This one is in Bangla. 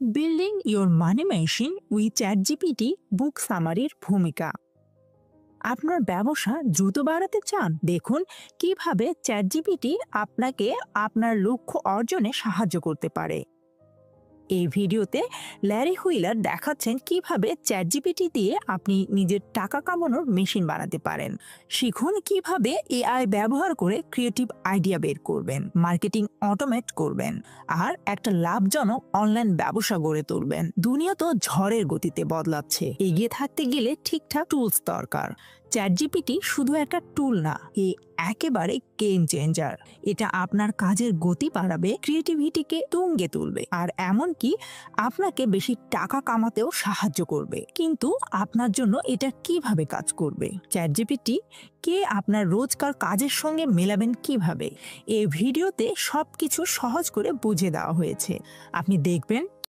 Building your money machine with ChatGPT book সামারির ভূমিকা। আপনার ব্যবসা দ্রুত বাড়াতে চান? দেখুন কিভাবে চ্যাটজিপিটি আপনাকে আপনার লক্ষ্য অর্জনে সাহায্য করতে পারে। এই ভিডিওতে ল্যারি হুইলার দেখাচ্ছেন কিভাবে চ্যাটজিপিটি দিয়ে আপনি নিজের টাকা কামানোর মেশিন বানাতে পারেন। শিখুন কিভাবে এআই ব্যবহার করে ক্রিয়েটিভ আইডিয়া বের করবেন, মার্কেটিং অটোমেট করবেন, আর একটা লাভজনক অনলাইন ব্যবসা গড়ে তুলবেন। দুনিয়া তো ঝড়ের গতিতে বদলাচ্ছে, এগিয়ে থাকতে গেলে ঠিকঠাক টুলস দরকার। চ্যাটজিপিটি শুধু একটা টুল না, একেবারে গেম চেঞ্জার। এটা আপনার কাজের গতি বাড়াবে, ক্রিয়েটিভিটিকে তুঙ্গে তুলবে, আর এমনকি আপনাকে বেশি টাকা কামাতেও সাহায্য করবে। কিন্তু আপনার জন্য এটা কিভাবে কাজ করবে? চ্যাটজিপিটি কে আপনার রোজকার কাজের সঙ্গে মেলাবেন কিভাবে? এই ভিডিওতে সবকিছু সহজ করে বুঝিয়ে দেওয়া হয়েছে। আপনি দেখবেন